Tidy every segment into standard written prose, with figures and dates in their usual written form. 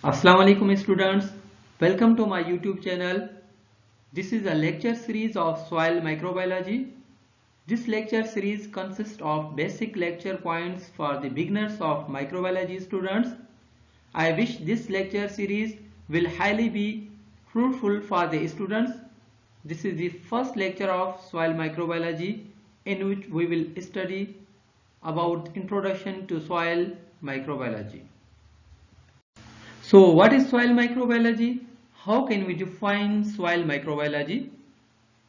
Assalamu alaikum students, welcome to my YouTube channel. This is a lecture series of soil microbiology. This lecture series consists of basic lecture points for the beginners of microbiology students. I wish this lecture series will highly be fruitful for the students. This is the first lecture of soil microbiology in which we will study about introduction to soil microbiology. So what is soil microbiology? How can we define soil microbiology?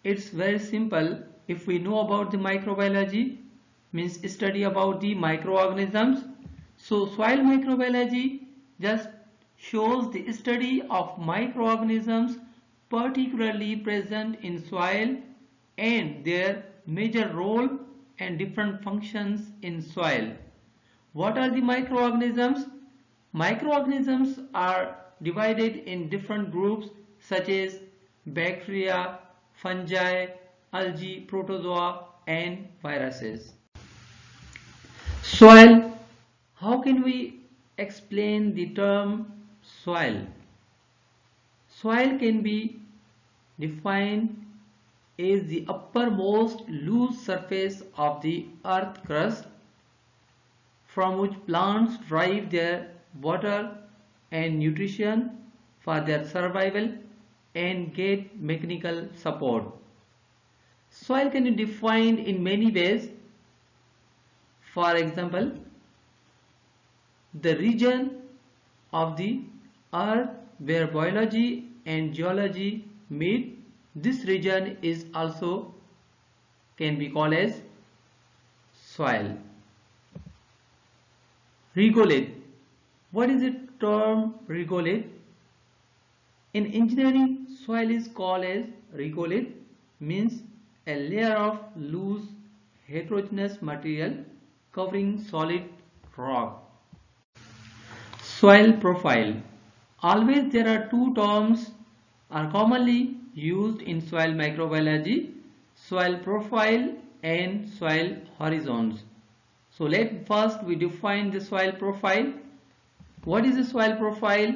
It's very simple. If we know about the microbiology, means study about the microorganisms. So soil microbiology just shows the study of microorganisms particularly present in soil and their major role and different functions in soil. What are the microorganisms? Microorganisms are divided in different groups such as bacteria, fungi, algae, protozoa and viruses. Soil. How can we explain the term soil? Soil can be defined as the uppermost loose surface of the earth crust from which plants derive their water and nutrition for their survival and get mechanical support. Soil can be defined in many ways. For example, the region of the earth where biology and geology meet, this region is also can be called as soil. Regolith. What is the term regolith? In engineering, soil is called as regolith, means a layer of loose heterogeneous material covering solid rock. Soil profile. Always there are two terms are commonly used in soil microbiology: soil profile and soil horizons. So let first we define the soil profile. What is the soil profile?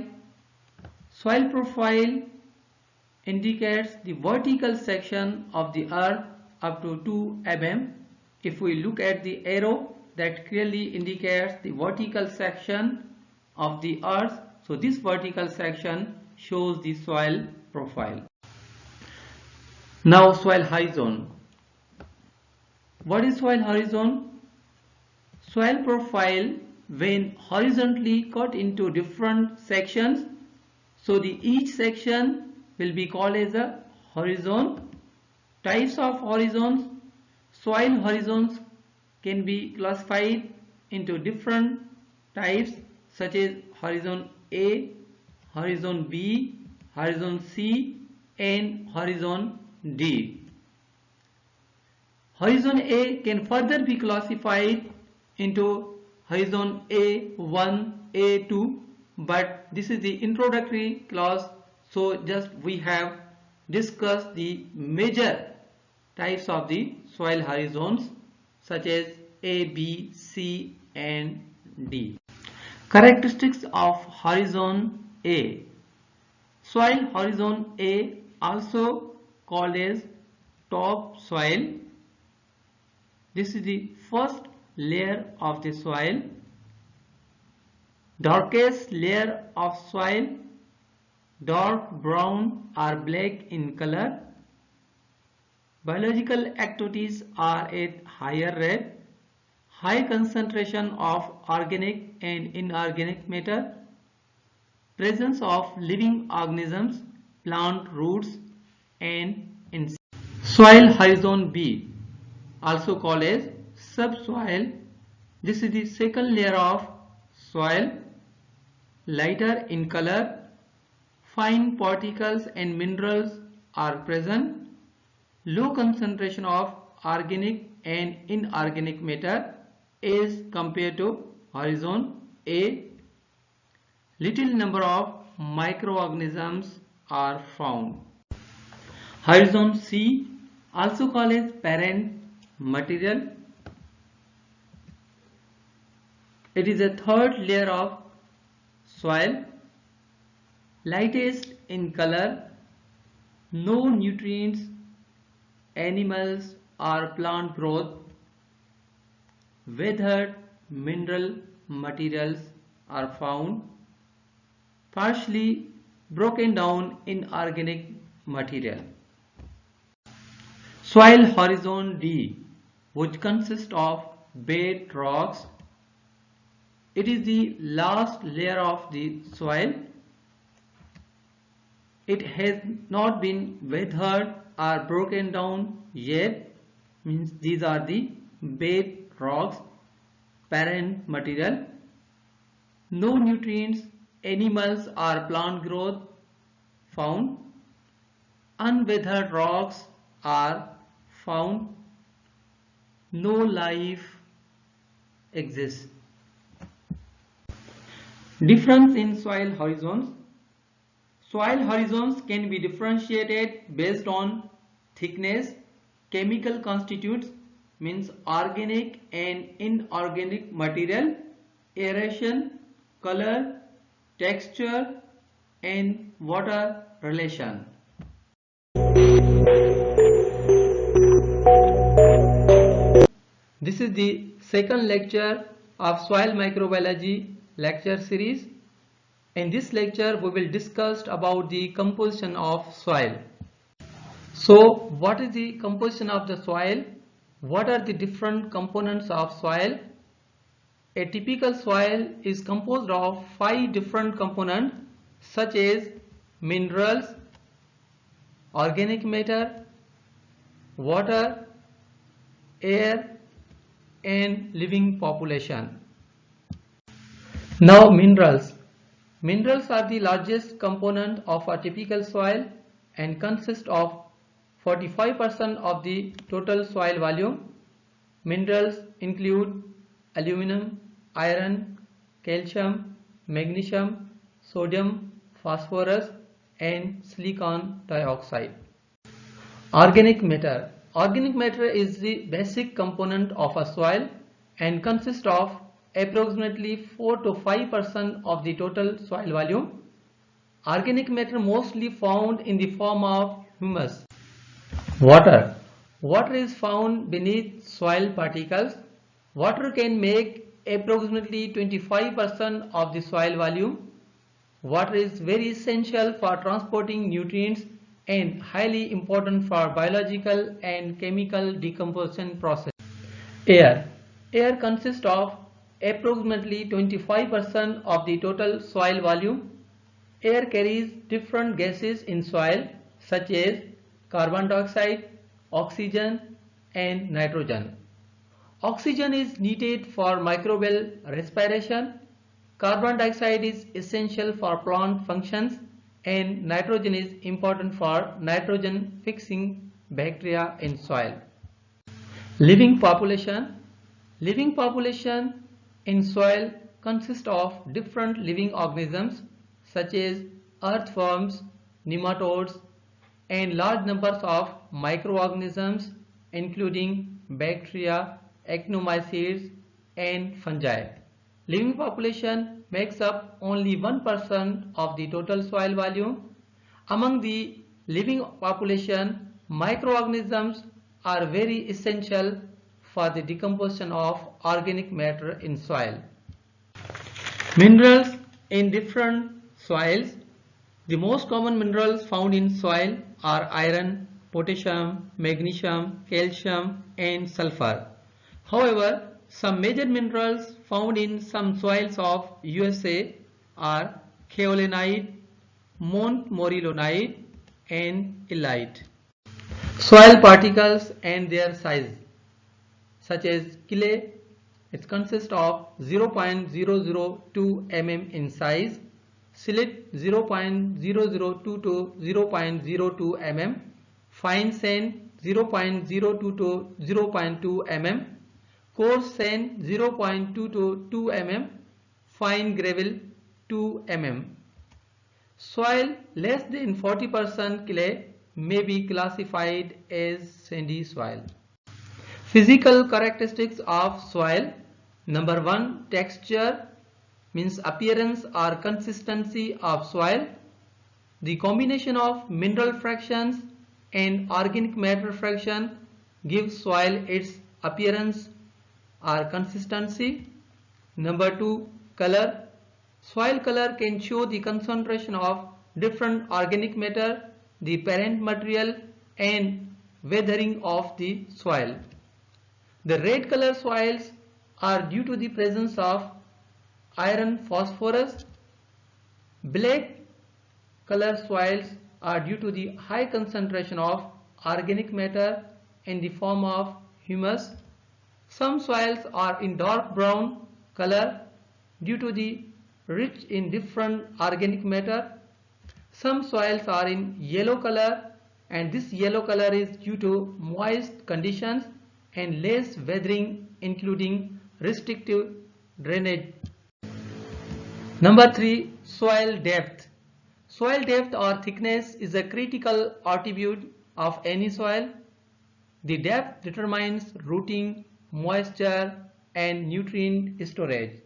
Soil profile indicates the vertical section of the earth up to 2 mm. If we look at the arrow, that clearly indicates the vertical section of the earth. So this vertical section shows the soil profile. Now soil horizon. What is soil horizon? Soil profile when horizontally cut into different sections, so each section will be called as a horizon. Types of horizons. Soil horizons can be classified into different types such as horizon A, horizon B, horizon C and horizon D. Horizon A can further be classified into horizon A1, A2, but this is the introductory class, so just we have discussed the major types of the soil horizons such as A, B, C and D. Characteristics of horizon A. Soil horizon A, also called as top soil. This is the first layer of the soil. Darkest layer of soil, dark brown or black in color. Biological activities are at higher rate. High concentration of organic and inorganic matter. Presence of living organisms, plant roots and insects. Soil horizon B, also called as subsoil. This is the second layer of soil, lighter in color. Fine particles and minerals are present. Low concentration of organic and inorganic matter as compared to horizon A. Little number of microorganisms are found. Horizon C, also called as parent material. It is a third layer of soil, lightest in color, no nutrients, animals or plant growth, weathered mineral materials are found, partially broken down inorganic material. Soil horizon D, which consists of bed rocks. It is the last layer of the soil. It has not been weathered or broken down yet, means these are the bed rocks, parent material. No nutrients, animals or plant growth found. Unweathered rocks are found. No life exists. Difference in soil horizons. Soil horizons can be differentiated based on thickness, chemical constituents, means organic and inorganic material, aeration, color, texture, and water relation. This is the second lecture of soil microbiology lecture series. In this lecture we will discuss about the composition of soil. So what is the composition of the soil? What are the different components of soil? A typical soil is composed of 5 different components such as minerals, organic matter, water, air, and living population. Now minerals. Minerals are the largest component of a typical soil and consist of 45% of the total soil volume. Minerals include aluminum, iron, calcium, magnesium, sodium, phosphorus, and silicon dioxide. Organic matter. Organic matter is the basic component of a soil and consists of approximately 4 to 5% of the total soil volume. Organic matter mostly found in the form of humus. Water. Water is found beneath soil particles. Water can make approximately 25% of the soil volume. Water is very essential for transporting nutrients and highly important for biological and chemical decomposition process. Air. Air consists of approximately 25% of the total soil volume. Air carries different gases in soil such as carbon dioxide, oxygen, and nitrogen. Oxygen is needed for microbial respiration. Carbon dioxide is essential for plant functions, and nitrogen is important for nitrogen fixing bacteria in soil. Living population. Living population in soil consists of different living organisms such as earthworms, nematodes, and large numbers of microorganisms including bacteria, actinomycetes, and fungi. Living population makes up only 1% of the total soil volume. Among the living population, microorganisms are very essential for the decomposition of organic matter in soil. Minerals in different soils. The most common minerals found in soil are iron, potassium, magnesium, calcium, and sulfur. However, some major minerals found in some soils of USA are kaolinite, montmorillonite, and illite. Soil particles and their size, such as clay, it consists of 0.002 mm in size, silt 0.0022 to 0.02 mm, fine sand 0.02 to 0.2 mm, coarse sand 0.2 to 2 mm, fine gravel 2 mm. Soil less than 40% clay may be classified as sandy soil. Physical characteristics of soil. Number 1, texture means appearance or consistency of soil. The combination of mineral fractions and organic matter fraction gives soil its appearance or consistency. Number 2, color. Soil color can show the concentration of different organic matter, the parent material, and weathering of the soil. The red color soils are due to the presence of iron phosphorus. Black color soils are due to the high concentration of organic matter in the form of humus. Some soils are in dark brown color due to the rich in different organic matter. Some soils are in yellow color, and this yellow color is due to moist conditions and less weathering, including restrictive drainage. Number 3, soil depth. Soil depth or thickness is a critical attribute of any soil. The depth determines rooting, moisture, and nutrient storage.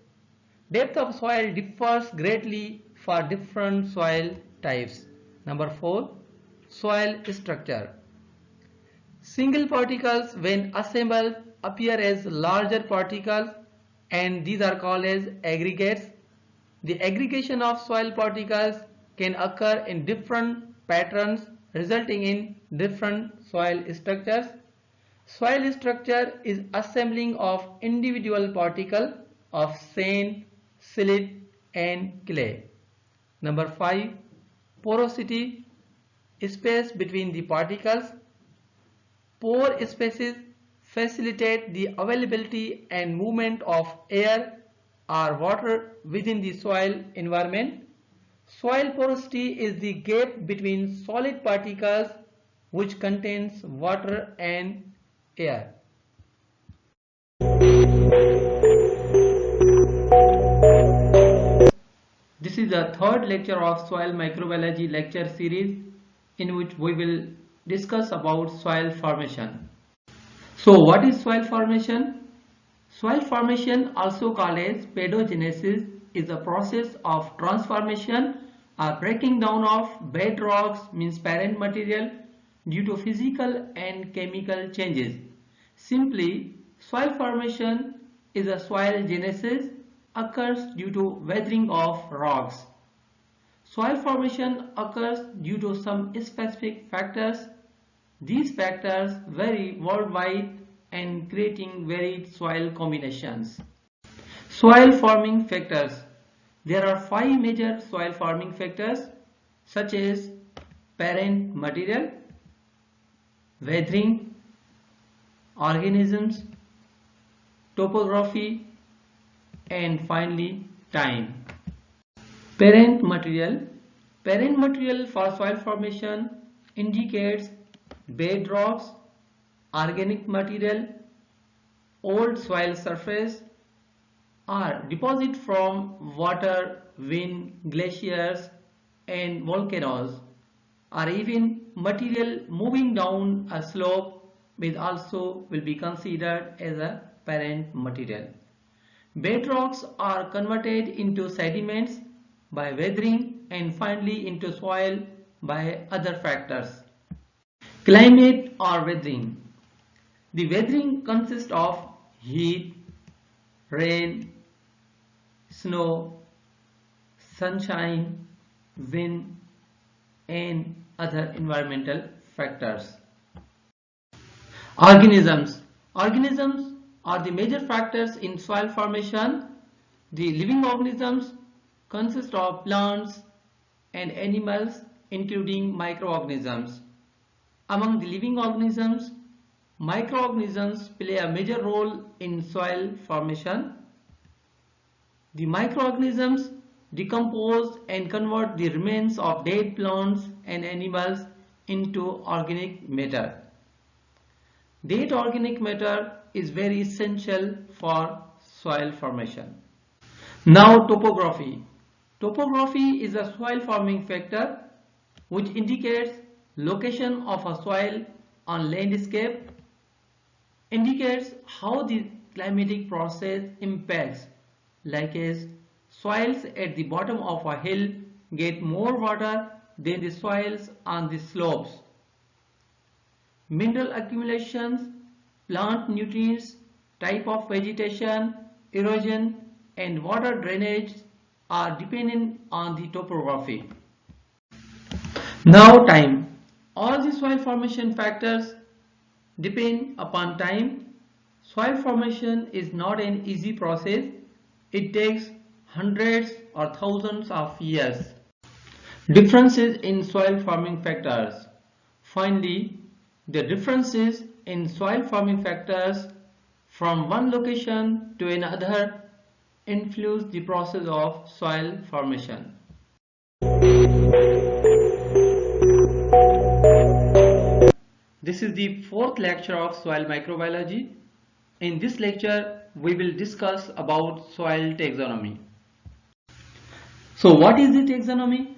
Depth of soil differs greatly for different soil types. Number 4, soil structure. Single particles when assembled appear as larger particles, and these are called as aggregates. The aggregation of soil particles can occur in different patterns, resulting in different soil structures. Soil structure is assembling of individual particles of sand, silt, and clay. Number 5, porosity, space between the particles. Pore spaces facilitate the availability and movement of air or water within the soil environment. Soil porosity is the gap between solid particles which contains water and air. This is the third lecture of soil microbiology lecture series, in which we will discuss about soil formation. So what is soil formation? Soil formation, also called as pedogenesis, is a process of transformation or breaking down of bedrocks, means parent material, due to physical and chemical changes. Simply, soil formation is a soil genesis occurs due to weathering of rocks. Soil formation occurs due to some specific factors. These factors vary worldwide and creating varied soil combinations. Soil forming factors. There are 5 major soil forming factors, such as parent material, weathering, organisms, topography, and finally time. Parent material. Parent material for soil formation indicates bedrocks, organic material, old soil surface, or deposit from water, wind, glaciers, and volcanoes, or even material moving down a slope will be considered as a parent material. Bedrocks are converted into sediments by weathering and finally into soil by other factors. Climate or weathering. The weathering consists of heat, rain, snow, sunshine, wind, and other environmental factors. Organisms. Organisms are the major factors in soil formation. The living organisms consist of plants and animals, including microorganisms. Among the living organisms, microorganisms play a major role in soil formation. The microorganisms decompose and convert the remains of dead plants and animals into organic matter. Dead organic matter is very essential for soil formation. Now, topography. Topography is a soil forming factor which indicates location of a soil on landscape, indicates how the climatic process impacts, like as soils at the bottom of a hill get more water than the soils on the slopes. Mineral accumulations, plant nutrients, type of vegetation, erosion, and water drainage are dependent on the topography. Now time. All the soil formation factors depend upon time. Soil formation is not an easy process. It takes hundreds or thousands of years. Differences in soil forming factors. Finally, the differences in soil forming factors from one location to another influence the process of soil formation. This is the fourth lecture of soil microbiology. In this lecture, we will discuss about soil taxonomy. So what is the taxonomy?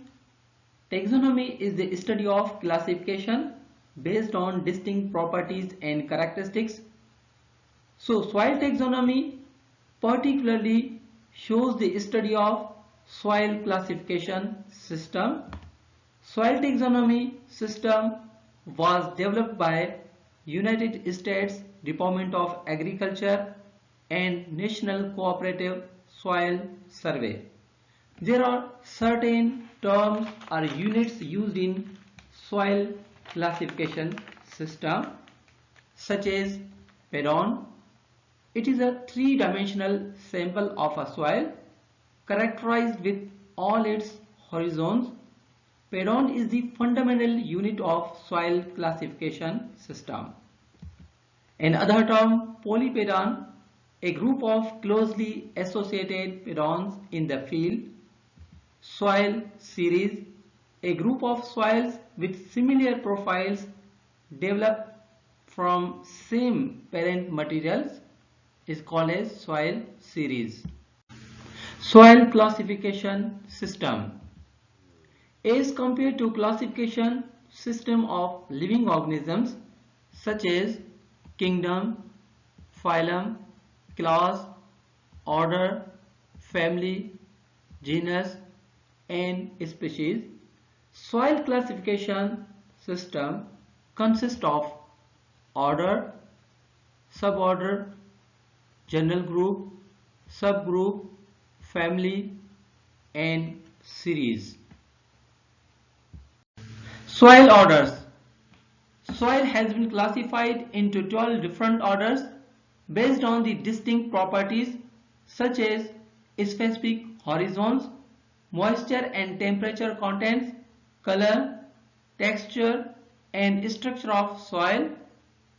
Taxonomy is the study of classification based on distinct properties and characteristics. So soil taxonomy particularly shows the study of soil classification system. Soil taxonomy system was developed by United States Department of Agriculture and National Cooperative Soil Survey. There are certain terms or units used in soil classification system, such as pedon. It is a three-dimensional sample of a soil characterized with all its horizons. Pedon is the fundamental unit of soil classification system. Another term, polypedon, a group of closely associated pedons in the field. Soil series, a group of soils with similar profiles developed from same parent materials, is called as soil series. Soil classification system. As compared to classification system of living organisms such as kingdom, phylum, class, order, family, genus, and species, soil classification system consists of order, suborder, general group, subgroup, family, and series. Soil orders. Soil has been classified into 12 different orders based on the distinct properties such as specific horizons, moisture and temperature contents, color, texture, and structure of soil,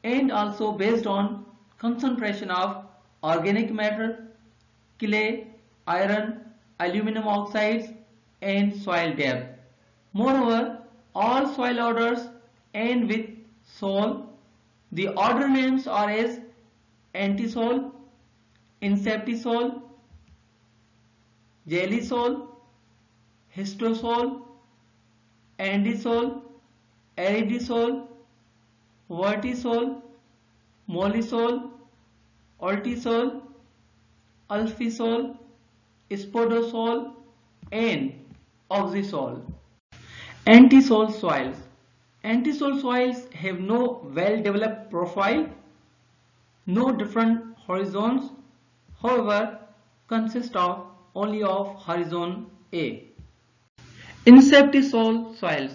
and also based on concentration of organic matter, clay, iron, aluminum oxides, and soil depth. Moreover, all soil orders end with sol. The order names are as antisol, inceptisol, jellisol, histosol, andisol, aridisol, vertisol, molisol, altisol, alfisol, spodosol, and oxisol. Antisol soils. Antisol soils have no well-developed profile, no different horizons, however consist of only of horizon A. Inceptisol soils.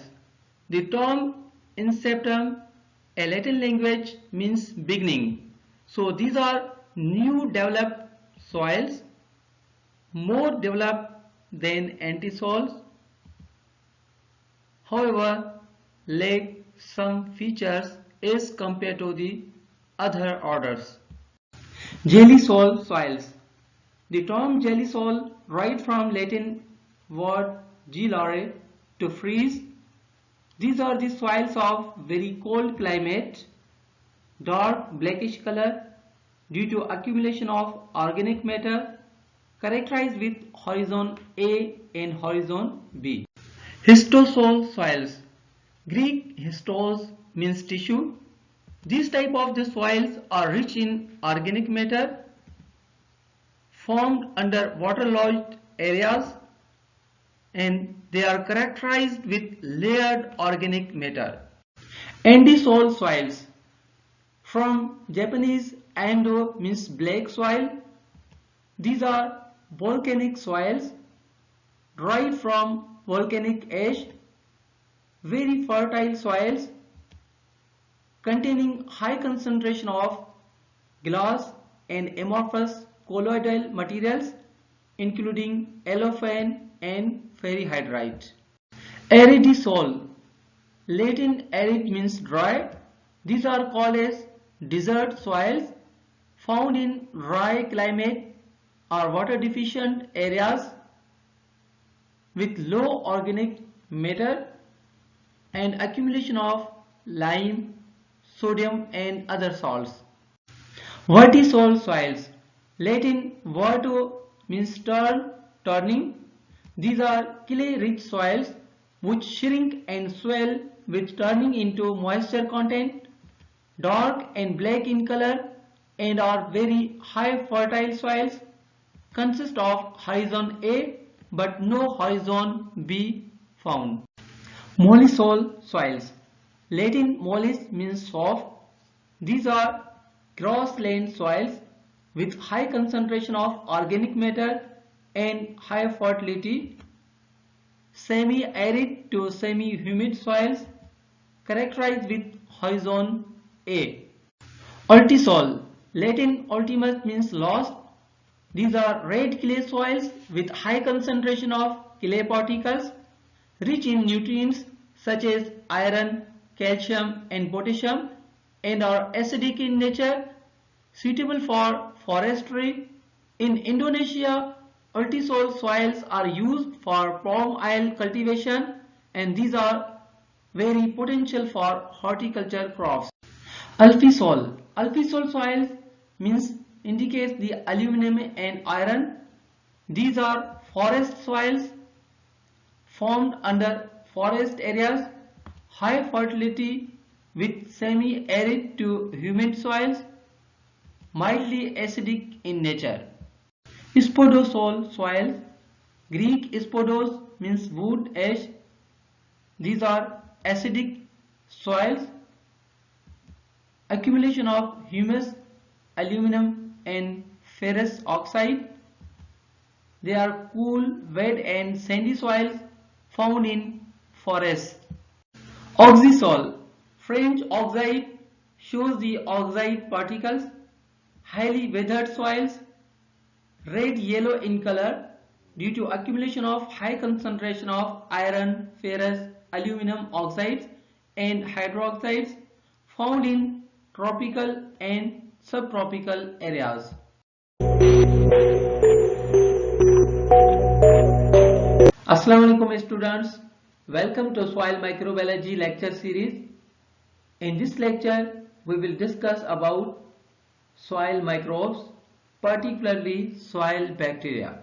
The term inceptum, a Latin language, means beginning. So these are new developed soils, more developed than antisols, however lack some features as compared to the other orders. Jellisol soils. The term jellisol, right from Latin word gelare, to freeze. These are the soils of very cold climate, dark blackish color due to accumulation of organic matter, characterized with horizon A and horizon B. Histosol soils. Greek histos means tissue. These type of the soils are rich in organic matter formed under waterlogged areas, and they are characterized with layered organic matter. Andisol soils, from Japanese ando means black soil. These are volcanic soils derived from volcanic ash, very fertile soils containing high concentration of glass and amorphous colloidal materials including allophane and ferrihydrite. Aridisol, Latin arid means dry. These are called as desert soils found in dry climate or water deficient areas with low organic matter and accumulation of lime, sodium and other salts. Vertisol soils, Latin verto means turning. These are clay-rich soils which shrink and swell with turning into moisture content, dark and black in color, and are very high fertile soils, consist of horizon A but no horizon B found. Mollisol soils, Latin mollis means soft. These are grassland soils with high concentration of organic matter and high fertility. Semi-arid to semi-humid soils characterized with horizon A. Ultisol, Latin ultimus means lost. These are red clay soils with high concentration of clay particles rich in nutrients such as iron, calcium and potassium and are acidic in nature, suitable for forestry. In Indonesia, ultisol soils are used for palm oil cultivation and these are very potential for horticulture crops. Alfisol, Alfisol soils means indicates the aluminum and iron. These are forest soils formed under forest areas, high fertility with semi-arid to humid soils, mildly acidic in nature. Spodosol soils, Greek spodos means wood, ash. These are acidic soils, accumulation of humus, aluminum and ferrous oxide. They are cool, wet and sandy soils found in forests. Oxysol, French oxide, shows the oxide particles, highly weathered soils, red-yellow in color due to accumulation of high concentration of iron, ferrous, aluminum oxides and hydroxides found in tropical and subtropical areas. Assalamu alaikum students, welcome to Soil Microbiology lecture series. In this lecture we will discuss about soil microbes, particularly soil bacteria.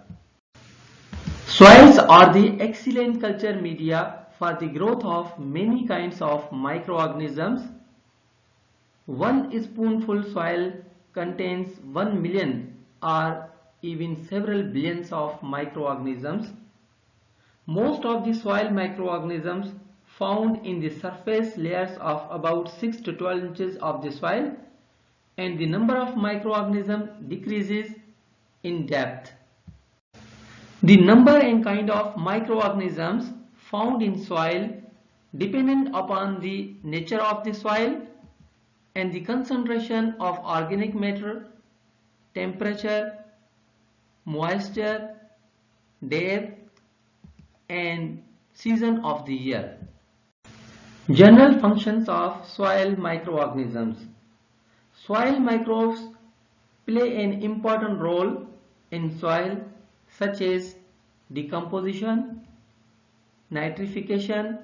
Soils are the excellent culture media for the growth of many kinds of microorganisms. One spoonful soil contains 1 million or even several billions of microorganisms. Most of the soil microorganisms found in the surface layers of about 6 to 12 inches of the soil, and the number of microorganisms decreases in depth. The number and kind of microorganisms found in soil dependent upon the nature of the soil and the concentration of organic matter, temperature, moisture, depth and season of the year. General functions of soil microorganisms. Soil microbes play an important role in soil such as decomposition, nitrification,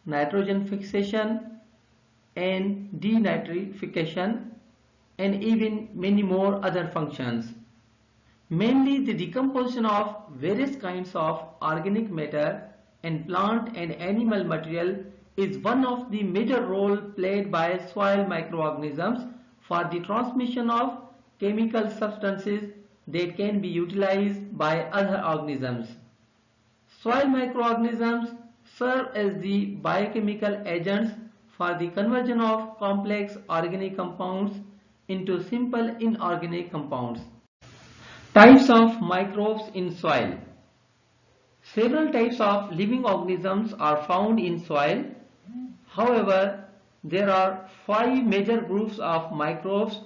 nitrogen fixation and denitrification and even many more other functions. Mainly the decomposition of various kinds of organic matter and plant and animal material is one of the major role played by soil microorganisms for the transmission of chemical substances that can be utilized by other organisms. Soil microorganisms serve as the biochemical agents for the conversion of complex organic compounds into simple inorganic compounds. Types of microbes in soil. Several types of living organisms are found in soil. However, there are 5 major groups of microbes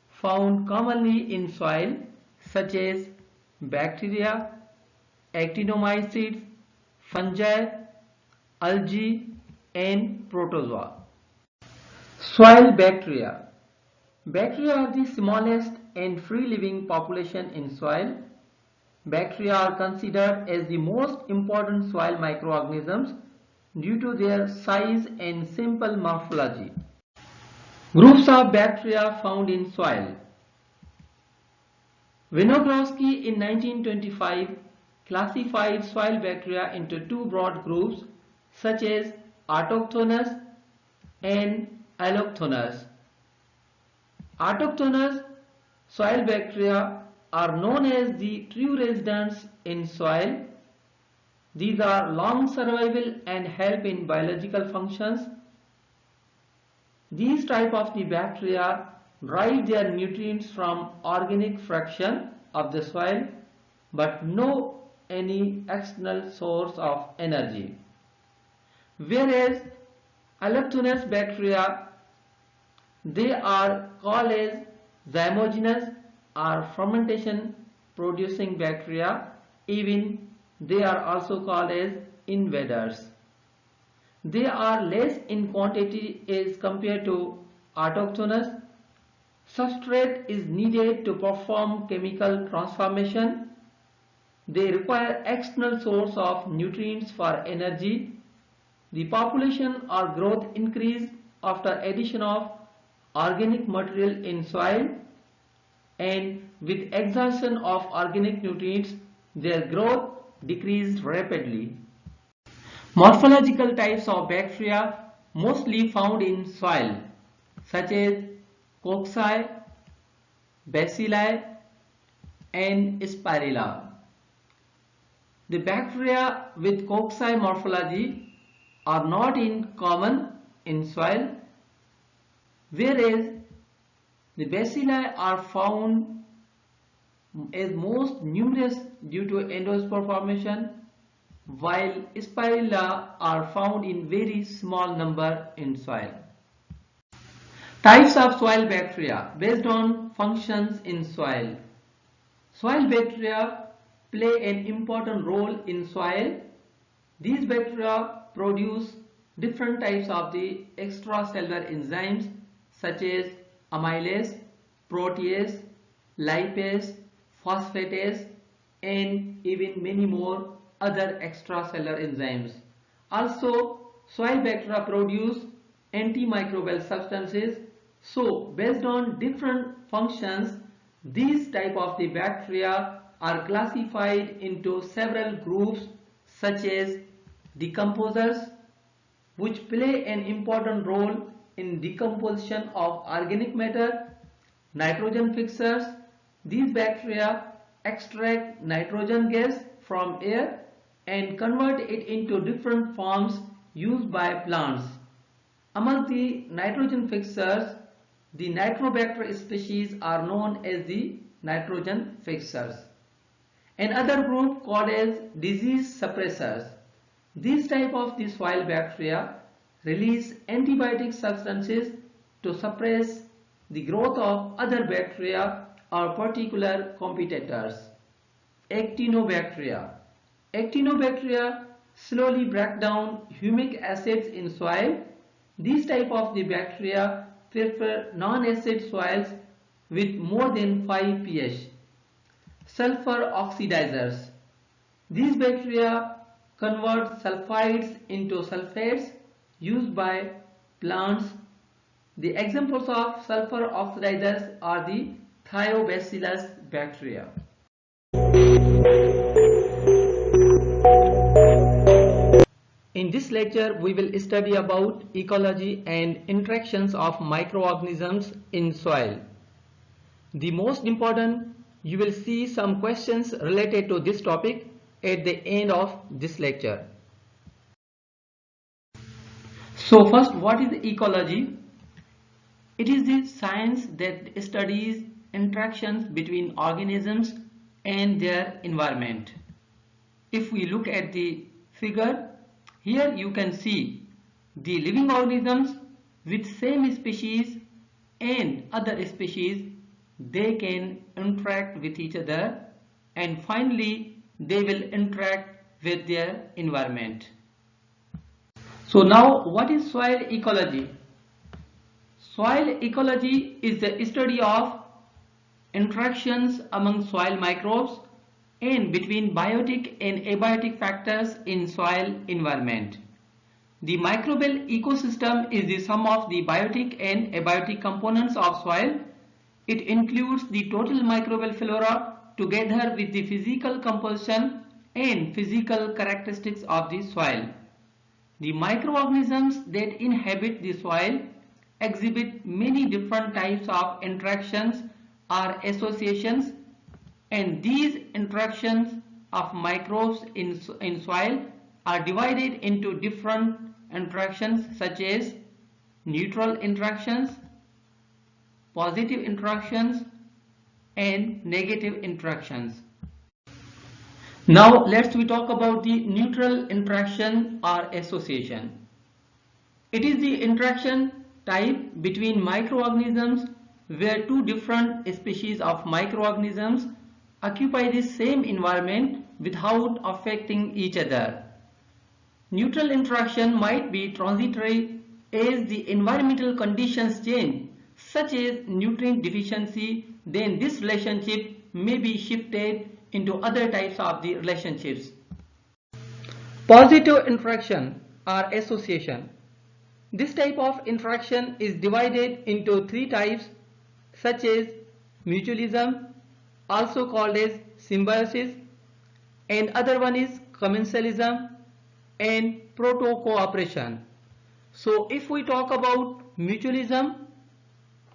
found commonly in soil, such as bacteria, actinomycetes, fungi, algae, and protozoa. Soil bacteria. Bacteria are the smallest and free-living population in soil. Bacteria are considered as the most important soil microorganisms due to their size and simple morphology. Groups of bacteria found in soil. Winogrowski in 1925 classified soil bacteria into 2 broad groups such as autochthonous and allochthonous. Autochthonous soil bacteria are known as the true residents in soil. These are long survival and help in biological functions. These type of the bacteria derive their nutrients from organic fraction of the soil but no any external source of energy. Whereas allochthonous bacteria, they are called as zymogenous or fermentation producing bacteria. Even they are also called as invaders. They are less in quantity as compared to autochthonous. Substrate is needed to perform chemical transformation. They require external source of nutrients for energy. The population or growth increased after addition of organic material in soil, and with exhaustion of organic nutrients, their growth decreased rapidly. Morphological types of bacteria mostly found in soil, such as cocci, bacilli, and spirilla. The bacteria with cocci morphology are not common in soil, whereas the bacilli are found as most numerous due to endospore formation, while spirilla are found in very small number in soil. Types of soil bacteria based on functions in soil. Soil bacteria play an important role in soil. These bacteria produce different types of the extracellular enzymes such as amylase, protease, lipase, phosphatase, and even many more other extracellular enzymes. Also, soil bacteria produce antimicrobial substances. So, based on different functions, these type of the bacteria are classified into several groups such as decomposers, which play an important role in decomposition of organic matter, nitrogen fixers. These bacteria extract nitrogen gas from air and convert it into different forms used by plants. Among the nitrogen fixers, the Nitrobacter species are known as the nitrogen fixers. Another group called as disease suppressors. These type of the soil bacteria release antibiotic substances to suppress the growth of other bacteria or particular competitors. Actinobacteria. Actinobacteria slowly break down humic acids in soil. These type of the bacteria prefer non-acid soils with more than 5 pH. Sulfur oxidizers. These bacteria convert sulfides into sulfates used by plants. The examples of sulfur oxidizers are the thiobacillus bacteria. In this lecture, we will study about ecology and interactions of microorganisms in soil. The most important You will see some questions related to this topic at the end of this lecture. So first, what is ecology? It is the science that studies interactions between organisms and their environment. If we look at the figure, here you can see the living organisms with same species and other species, they can interact with each other, and finally they will interact with their environment. So now, what is soil ecology? Soil ecology is the study of interactions among soil microbes and between biotic and abiotic factors in soil environment. The microbial ecosystem is the sum of the biotic and abiotic components of soil. It includes the total microbial flora together with the physical composition and physical characteristics of the soil. The microorganisms that inhabit the soil exhibit many different types of interactions or associations, and these interactions of microbes in soil are divided into different interactions such as neutral interactions, positive interactions, and negative interactions. Now we talk about the neutral interaction or association. It is the interaction type between microorganisms where two different species of microorganisms occupy the same environment without affecting each other. Neutral interaction might be transitory as the environmental conditions change, such as nutrient deficiency, then this relationship may be shifted into other types of the relationships. Positive interaction or association. This type of interaction is divided into three types such as mutualism, also called as symbiosis, and other one is commensalism and proto-cooperation. So if we talk about mutualism,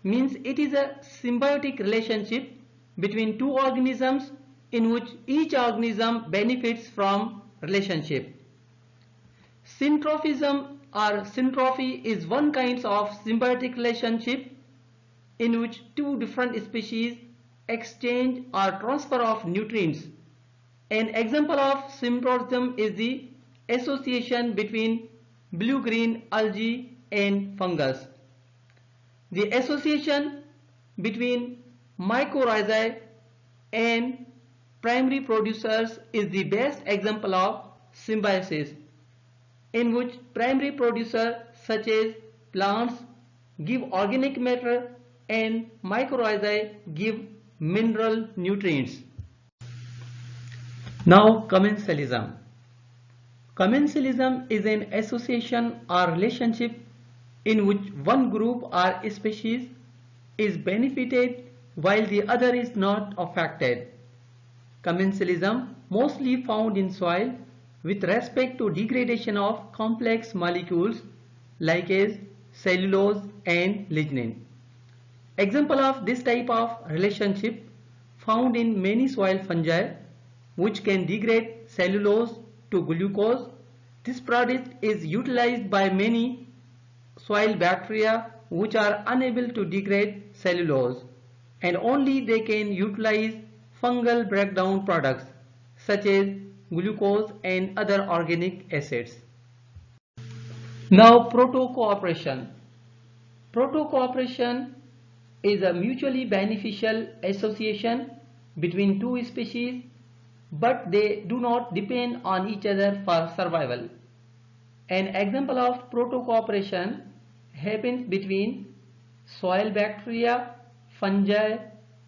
means it is a symbiotic relationship between two organisms in which each organism benefits from relationship. Syntrophism or syntrophy is one kind of symbiotic relationship in which two different species exchange or transfer of nutrients. An example of syntrophism is the association between blue-green algae and fungus. The association between mycorrhizae and primary producers is the best example of symbiosis, in which primary producers such as plants give organic matter and mycorrhizae give mineral nutrients. Now, commensalism. Commensalism is an association or relationship in which one group or species is benefited while the other is not affected. Commensalism mostly found in soil with respect to degradation of complex molecules like as cellulose and lignin. Example of this type of relationship found in many soil fungi which can degrade cellulose to glucose. This product is utilized by many soil bacteria which are unable to degrade cellulose, and only they can utilize fungal breakdown products such as glucose and other organic acids. Now, proto-cooperation. Proto-cooperation is a mutually beneficial association between two species, but they do not depend on each other for survival. An example of proto-cooperation happens between soil bacteria, fungi,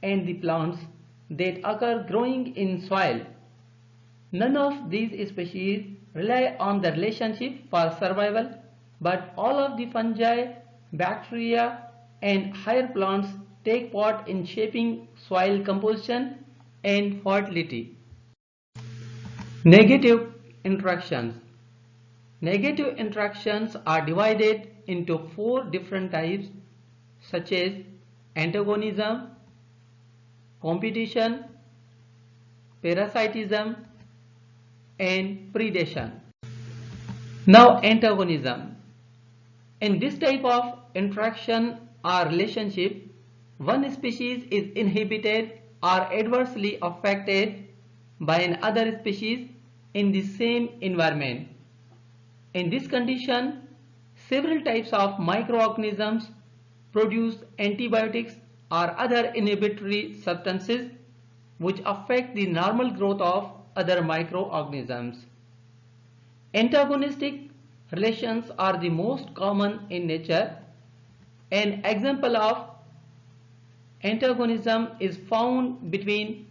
and the plants that occur growing in soil. None of these species rely on the relationship for survival, but all of the fungi, bacteria, and higher plants take part in shaping soil composition and fertility. Negative interactions. Negative interactions are divided into 4 different types such as antagonism, competition, parasitism, and predation. Now antagonism. In this type of interaction or relationship, one species is inhibited or adversely affected by another species in the same environment. In this condition, several types of microorganisms produce antibiotics or other inhibitory substances which affect the normal growth of other microorganisms. Antagonistic relations are the most common in nature. An example of antagonism is found between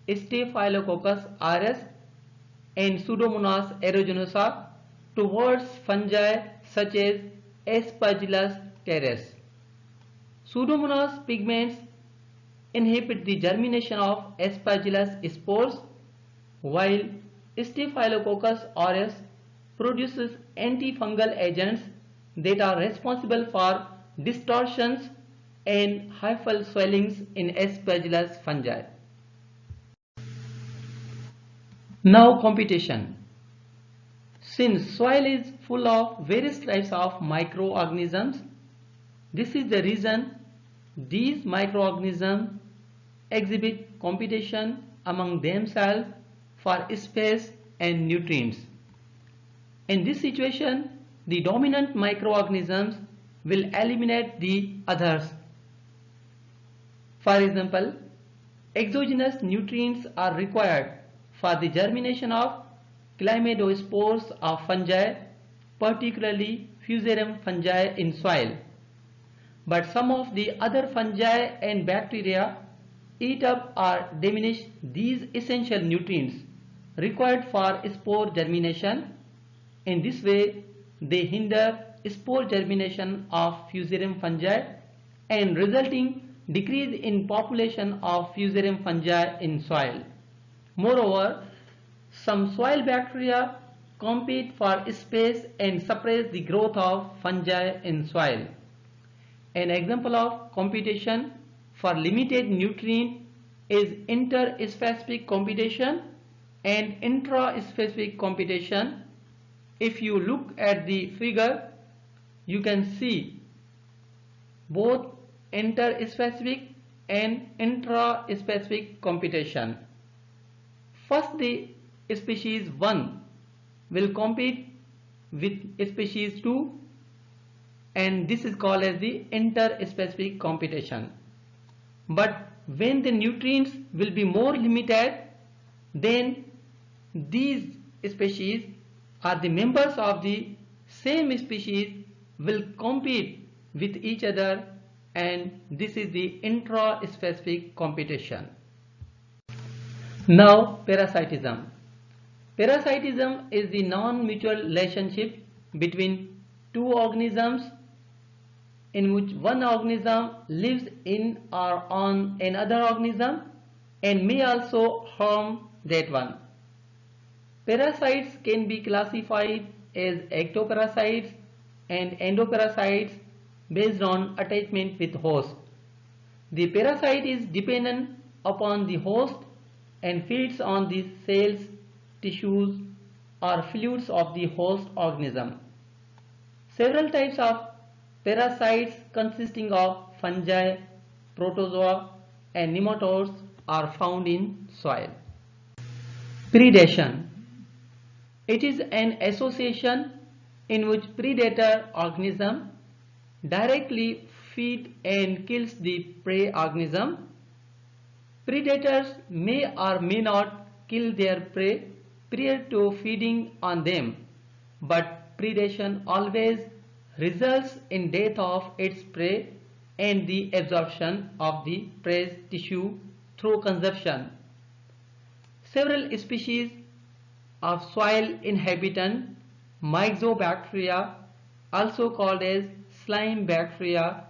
Staphylococcus aureus and Pseudomonas aeruginosa towards fungi such as Aspergillus terres. Pseudomonas pigments inhibit the germination of Aspergillus spores, while Staphylococcus aureus produces antifungal agents that are responsible for distortions and hyphal swellings in Aspergillus fungi. Now competition. Since soil is full of various types of microorganisms, this is the reason these microorganisms exhibit competition among themselves for space and nutrients. In this situation, the dominant microorganisms will eliminate the others. For example, exogenous nutrients are required for the germination of chlamydospores of fungi, particularly Fusarium fungi in soil. But some of the other fungi and bacteria eat up or diminish these essential nutrients required for spore germination. In this way, they hinder spore germination of Fusarium fungi and resulting decrease in population of Fusarium fungi in soil. Moreover, some soil bacteria compete for space and suppress the growth of fungi in soil. An example of competition for limited nutrient is interspecific competition and intraspecific competition. If you look at the figure, you can see both interspecific and intraspecific competition. First, the species 1 will compete with species 2, and this is called as the interspecific competition. But when the nutrients will be more limited, then these species or the members of the same species will compete with each other, and this is the intraspecific competition. Now parasitism. Parasitism is the non-mutual relationship between two organisms in which one organism lives in or on another organism and may also harm that one. Parasites can be classified as ectoparasites and endoparasites based on attachment with host. The parasite is dependent upon the host and feeds on the cells, tissues, or fluids of the host organism. Several types of parasites consisting of fungi, protozoa, and nematodes are found in soil. Predation. It is an association in which predator organism directly feed and kills the prey organism. Predators may or may not kill their prey prior to feeding on them, but predation always results in death of its prey and the absorption of the prey's tissue through consumption. Several species of soil inhabitant myxobacteria, also called as slime bacteria,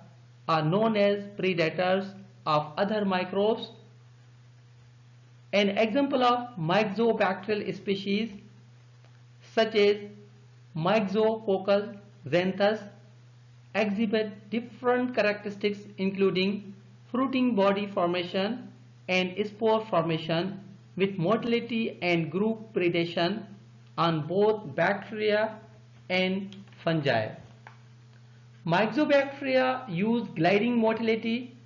are known as predators of other microbes. An example of myxobacterial species such as Myxococcus xanthus exhibit different characteristics including fruiting body formation and spore formation with motility and group predation on both bacteria and fungi. Myxobacteria use gliding motility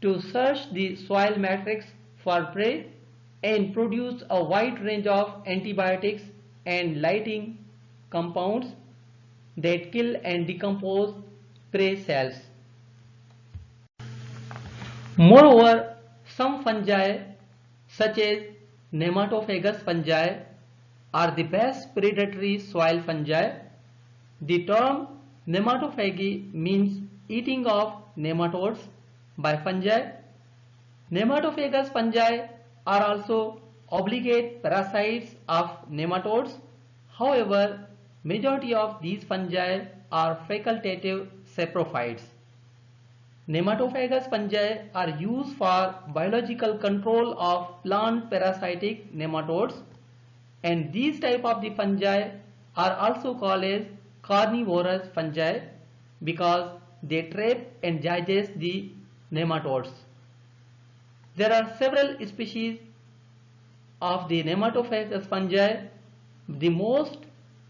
to search the soil matrix for prey and produce a wide range of antibiotics and lytic compounds that kill and decompose prey cells. Moreover, some fungi such as nematophagous fungi are the best predatory soil fungi. The term nematophagy means eating of nematodes by fungi. Nematophagous fungi are also obligate parasites of nematodes. However, majority of these fungi are facultative saprophytes. Nematophagous fungi are used for biological control of plant parasitic nematodes, and these type of the fungi are also called as carnivorous fungi because they trap and digest the nematodes. There are several species of the nematophagous fungi. The most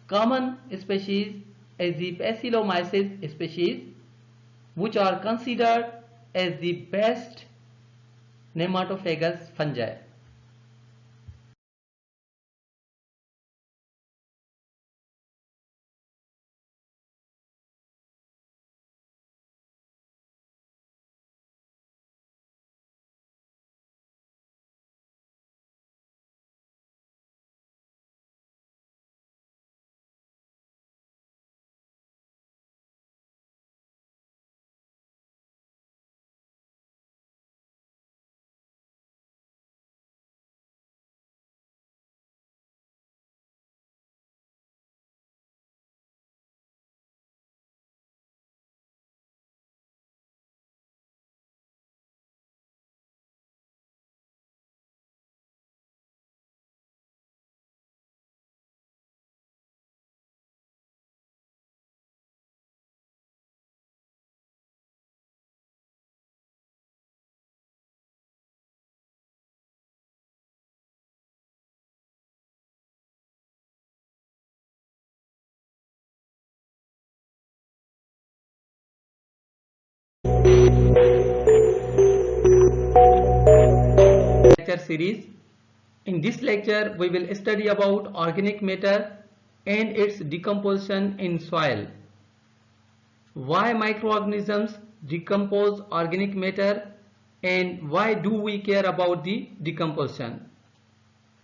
common species is the Bacillomyces species, which are considered as the best nematophagous fungi. Lecture series. In this lecture, we will study about organic matter and its decomposition in soil. Why microorganisms decompose organic matter and why do we care about the decomposition?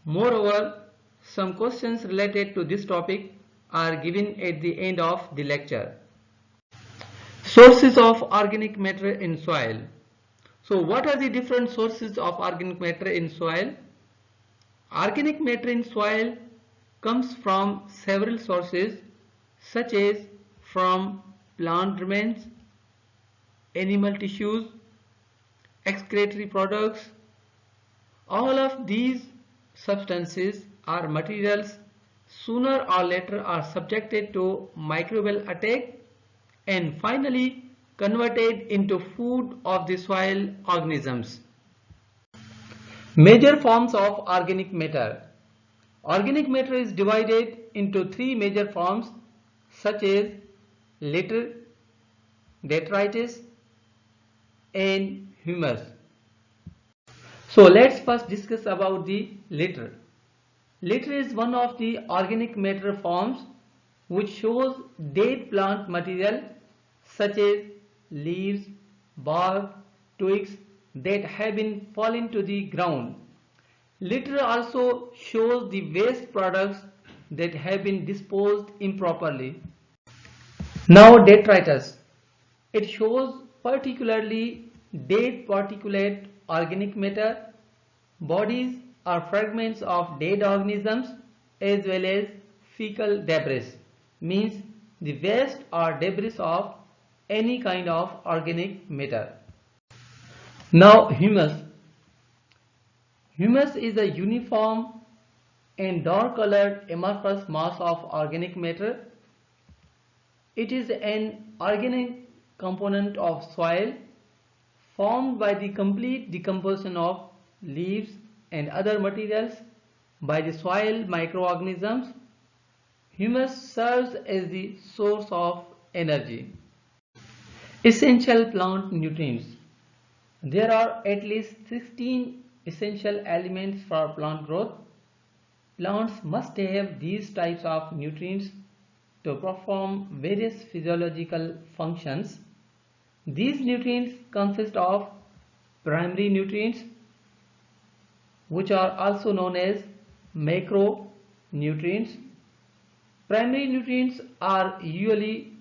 Moreover, some questions related to this topic are given at the end of the lecture. Sources of organic matter in soil. So what are the different sources of organic matter in soil? Organic matter in soil comes from several sources such as from plant remains, animal tissues, excretory products. All of these substances or materials sooner or later are subjected to microbial attack and finally converted into food of the soil organisms. Major forms of organic matter. Organic matter is divided into three major forms such as litter, detritus and humus. So let's first discuss about the litter. Litter is one of the organic matter forms which shows dead plant material such as leaves, bark, twigs that have been fallen to the ground. Litter also shows the waste products that have been disposed improperly. Now detritus. It shows particularly dead particulate organic matter, bodies or fragments of dead organisms as well as fecal debris, means the waste or debris of any kind of organic matter. Now humus. Humus is a uniform and dark colored amorphous mass of organic matter. It is an organic component of soil formed by the complete decomposition of leaves, and other materials by the soil microorganisms. Humus serves as the source of energy. Essential plant nutrients. There are at least 16 essential elements for plant growth. Plants must have these types of nutrients to perform various physiological functions. These nutrients consist of primary nutrients, which are also known as macronutrients. Primary nutrients are usually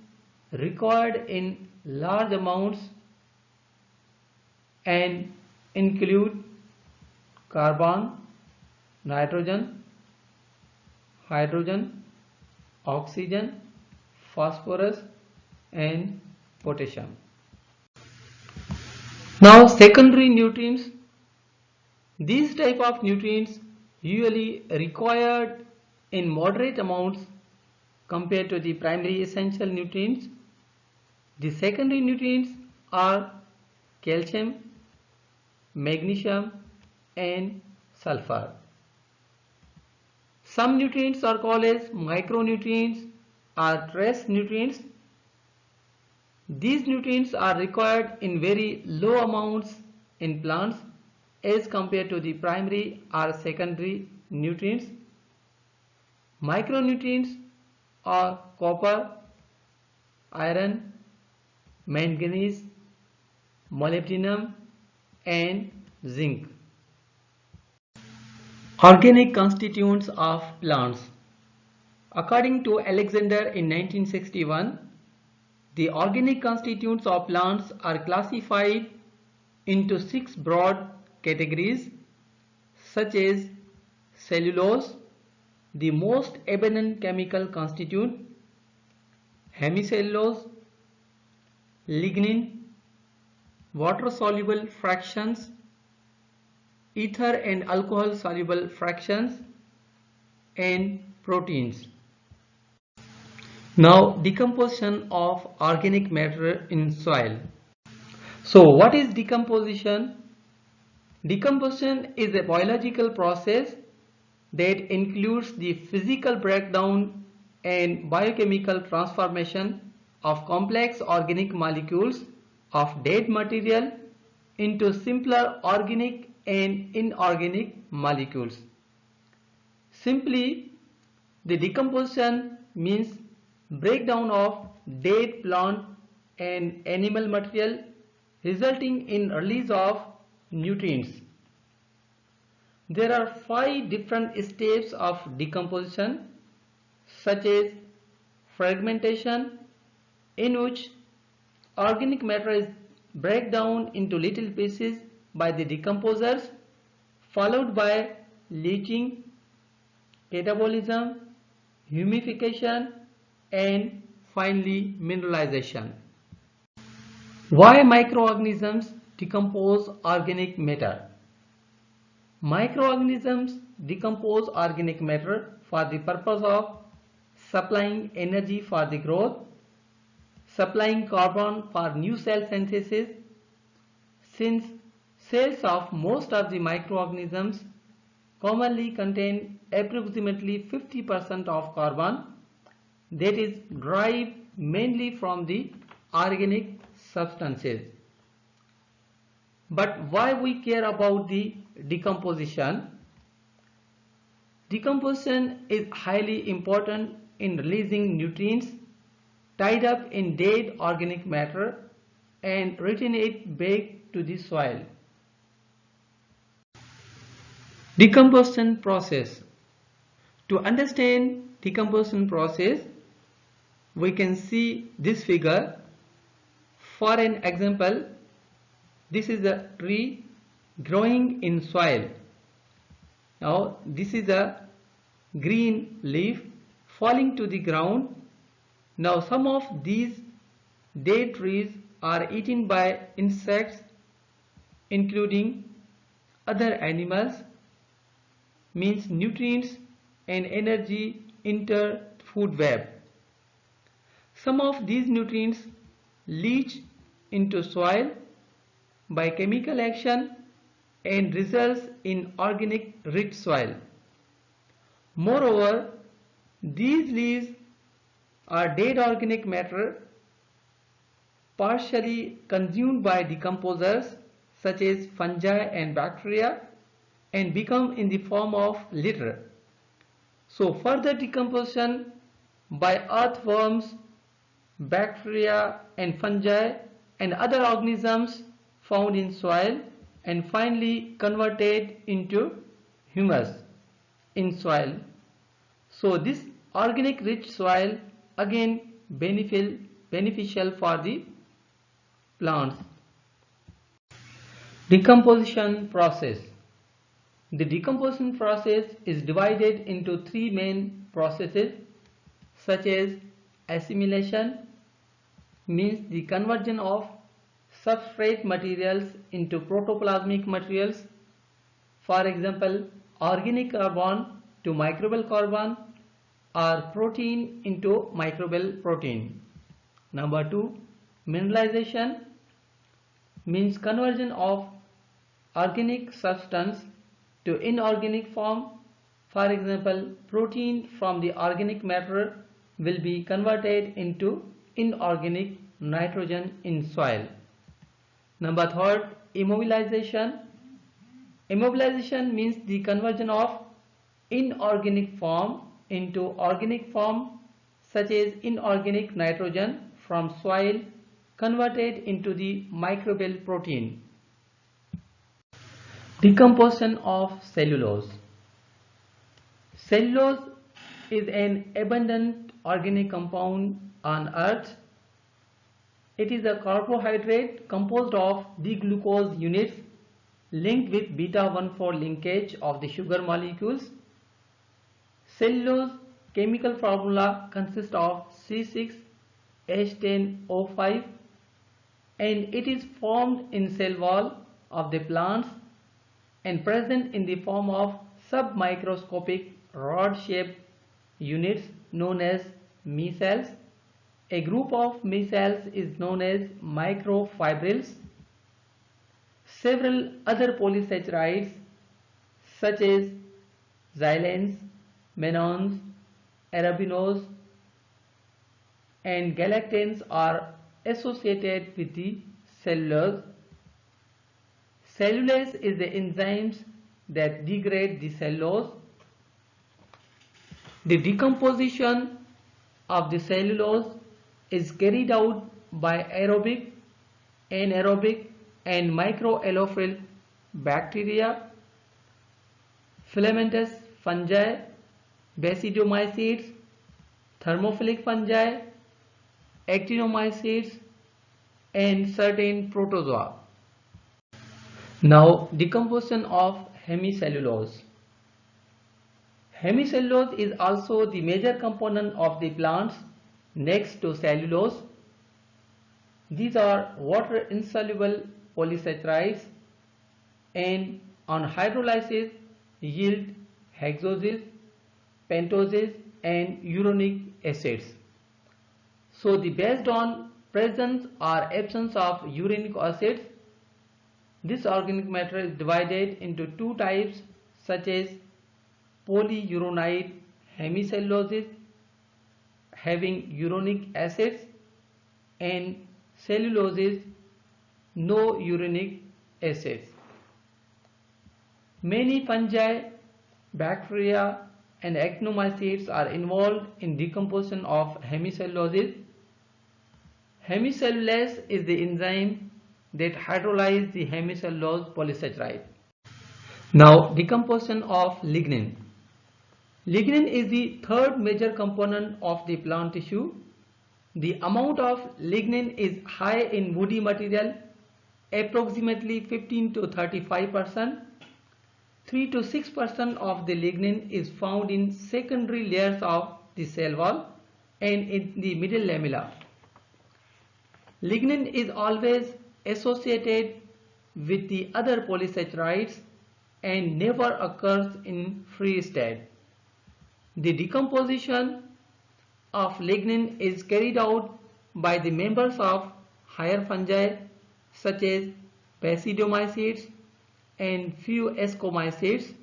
required in large amounts and include carbon, nitrogen, hydrogen, oxygen, phosphorus and potassium. Now secondary nutrients. These type of nutrients usually required in moderate amounts compared to the primary essential nutrients. The secondary nutrients are calcium, magnesium and sulfur. Some nutrients are called as micronutrients or trace nutrients. These nutrients are required in very low amounts in plants as compared to the primary or secondary nutrients. Micronutrients are copper, iron, manganese, molybdenum and zinc. Organic constituents of plants. According to Alexander in 1961, the organic constituents of plants are classified into 6 broad categories, such as cellulose, the most abundant chemical constituent, hemicellulose, lignin, water-soluble fractions, ether and alcohol-soluble fractions, and proteins. Now, decomposition of organic matter in soil. So, what is decomposition? Decomposition is a biological process that includes the physical breakdown and biochemical transformation of complex organic molecules of dead material into simpler organic and inorganic molecules. Simply, the decomposition means breakdown of dead plant and animal material resulting in release of nutrients. There are 5 different steps of decomposition, such as fragmentation, in which organic matter is break down into little pieces by the decomposers, followed by leaching, catabolism, humidification and finally mineralization. Why microorganisms decompose organic matter? Microorganisms decompose organic matter for the purpose of supplying energy for the growth, supplying carbon for new cell synthesis. Since cells of most of the microorganisms commonly contain approximately 50% of carbon that is derived mainly from the organic substances. But why we care about the decomposition? Decomposition is highly important in releasing nutrients tied up in dead organic matter and return it back to the soil. Decomposition process. To understand decomposition process, we can see this figure. For an example, this is a tree growing in soil. Now this is a green leaf falling to the ground. Now some of these dead trees are eaten by insects, including other animals, means nutrients and energy enter food web. Some of these nutrients leach into soil by chemical action and results in organic rich soil. Moreover, these leaves are dead organic matter partially consumed by decomposers such as fungi and bacteria and become in the form of litter. So further decomposition by earthworms, bacteria and fungi and other organisms found in soil and finally converted into humus in soil. So this organic rich soil again beneficial for the plants. Decomposition process. The decomposition process is divided into three main processes such as assimilation, means the conversion of substrate materials into protoplasmic materials, for example organic carbon to microbial carbon or protein into microbial protein. Number 2, mineralization, means conversion of organic substance to inorganic form, for example protein from the organic matter will be converted into inorganic nitrogen in soil. Number 3, immobilization. Immobilization means the conversion of inorganic form into organic form such as inorganic nitrogen from soil converted into the microbial protein. Decomposition of cellulose. Cellulose is an abundant organic compound on earth. It is a carbohydrate composed of D-glucose units linked with beta-1,4 linkage of the sugar molecules. Cellulose chemical formula consists of C6H10O5 and it is formed in cell wall of the plants and present in the form of submicroscopic rod-shaped units known as micelles. A group of micelles is known as microfibrils. Several other polysaccharides such as xylanes, mannans, arabinose and galactans are associated with the cellulose. Cellulase is the enzymes that degrade the cellulose. The decomposition of the cellulose is carried out by aerobic, anaerobic and microallophil bacteria, filamentous fungi, basidiomycetes, thermophilic fungi, actinomycetes and certain protozoa. Now decomposition of hemicellulose. Hemicellulose is also the major component of the plants next to cellulose. These are water insoluble polysaccharides and on hydrolysis yield hexoses, pentoses and uronic acids. So based on presence or absence of uronic acids, this organic matter is divided into two types such as polyuronide hemicelluloses having uronic acids and celluloses no uronic acids. Many fungi, bacteria and actinomycetes are involved in decomposition of hemicelluloses. Hemicellulase is the enzyme that hydrolyzes the hemicellulose polysaccharide. Now decomposition of lignin. Lignin is the third major component of the plant tissue. The amount of lignin is high in woody material, approximately 15 to 35%. 3 to 6% of the lignin is found in secondary layers of the cell wall and in the middle lamella. Lignin is always associated with the other polysaccharides and never occurs in free state. The decomposition of lignin is carried out by the members of higher fungi such as basidiomycetes, and few ascomycetes.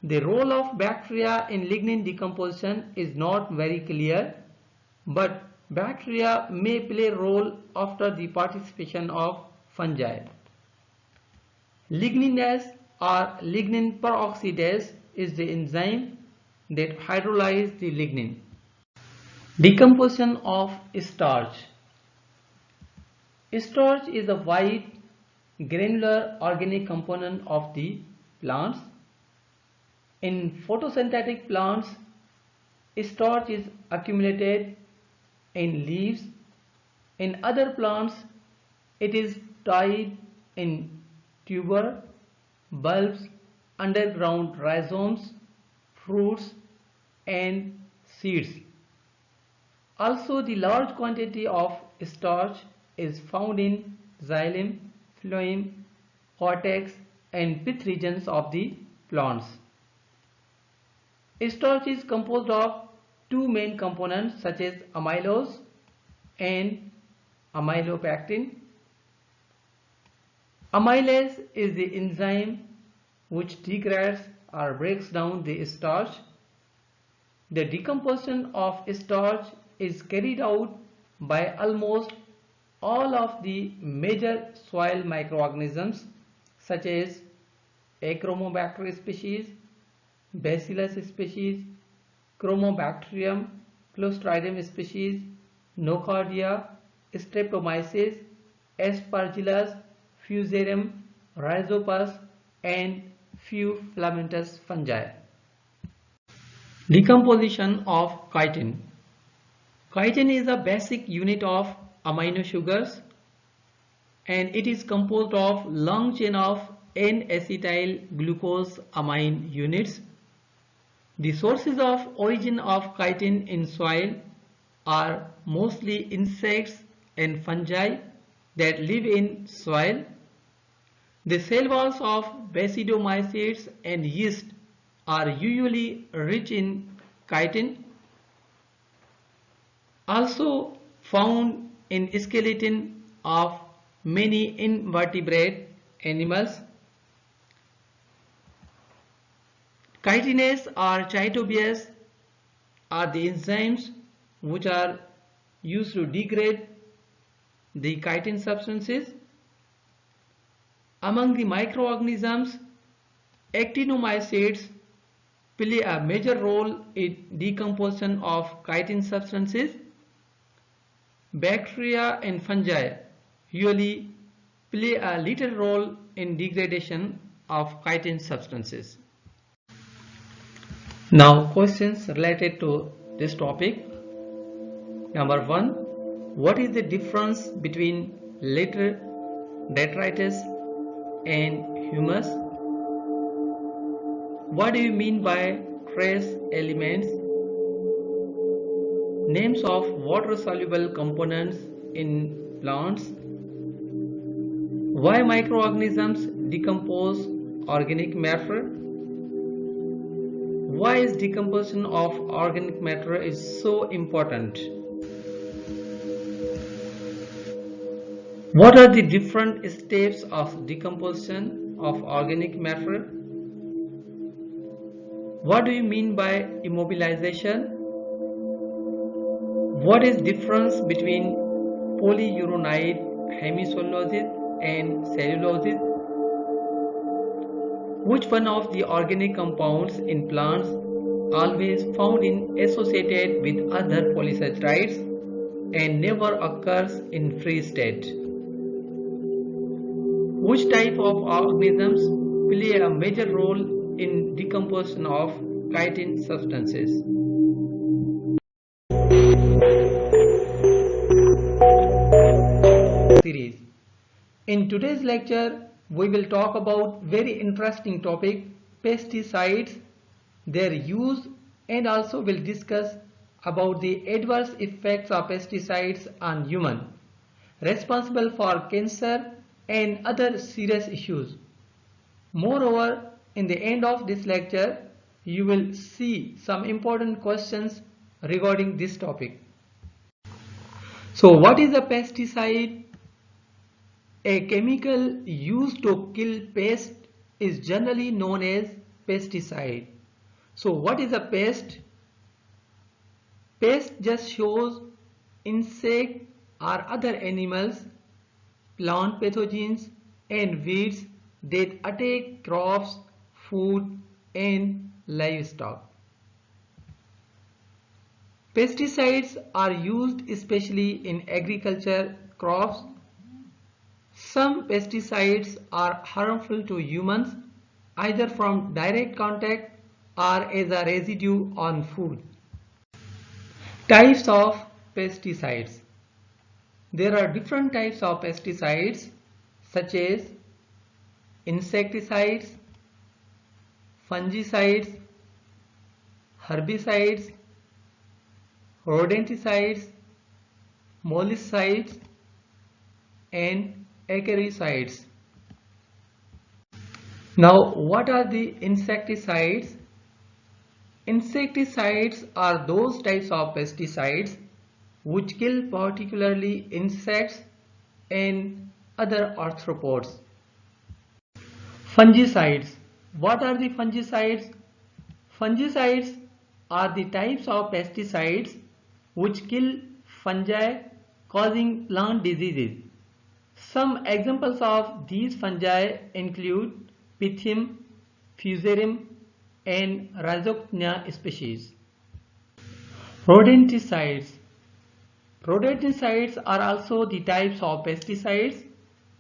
The role of bacteria in lignin decomposition is not very clear, but bacteria may play a role after the participation of fungi. Ligninase or lignin peroxidase is the enzyme that hydrolyzes the lignin. Decomposition of starch. Starch is a white granular organic component of the plants. In photosynthetic plants, starch is accumulated in leaves. In other plants, it is tied in tuber, bulbs, underground rhizomes, fruits, and seeds. Also, the large quantity of starch is found in xylem, phloem, cortex, and pith regions of the plants. Starch is composed of two main components such as amylose and amylopectin. Amylase is the enzyme which degrades or breaks down the starch. The decomposition of starch is carried out by almost all of the major soil microorganisms such as Achromobacter species, Bacillus species, Chromobacterium, Clostridium species, Nocardia, Streptomyces, Aspergillus, Fusarium, Rhizopus, and few filamentous fungi. Decomposition of chitin. Chitin is a basic unit of amino sugars and it is composed of long chain of N-acetyl glucose amine units. The sources of origin of chitin in soil are mostly insects and fungi that live in soil. The cell walls of basidiomycetes and yeast are usually rich in chitin. Also found in skeleton of many invertebrate animals. Chitinase or chitobiase are the enzymes which are used to degrade the chitin substances. Among the microorganisms, actinomycetes play a major role in decomposition of chitin substances. Bacteria and fungi usually play a little role in degradation of chitin substances. Now questions related to this topic. Number 1. What is the difference between lateral detritus and humus? What do you mean by trace elements? Names of water-soluble components in plants. Why microorganisms decompose organic matter? Why is decomposition of organic matter is so important? What are the different steps of decomposition of organic matter? What do you mean by immobilization? What is difference between polyuronide hemicellulose and cellulose? Which one of the organic compounds in plants always found in associated with other polysaccharides and never occurs in free state? Which type of organisms play a major role in decomposition of chitin substances? Series. In today's lecture, we will talk about very interesting topic, pesticides, their use, and also will discuss about the adverse effects of pesticides on human, responsible for cancer and other serious issues. Moreover, in the end of this lecture, you will see some important questions regarding this topic. So, what is a pesticide? A chemical used to kill pests is generally known as pesticide. So what is a pest? Pest just shows insect or other animals, plant pathogens and weeds that attack crops, food and livestock. Pesticides are used especially in agriculture crops. Some pesticides are harmful to humans either from direct contact or as a residue on food. Types of pesticides. There are different types of pesticides such as insecticides, fungicides, herbicides, rodenticides, molluscides and acaricides. Now what are the insecticides? Insecticides are those types of pesticides which kill particularly insects and other arthropods. Fungicides. What are the fungicides? Fungicides are the types of pesticides which kill fungi causing plant diseases. Some examples of these fungi include Pythium, Fusarium and Rhizoctonia species. Rodenticides. Rodenticides are also the types of pesticides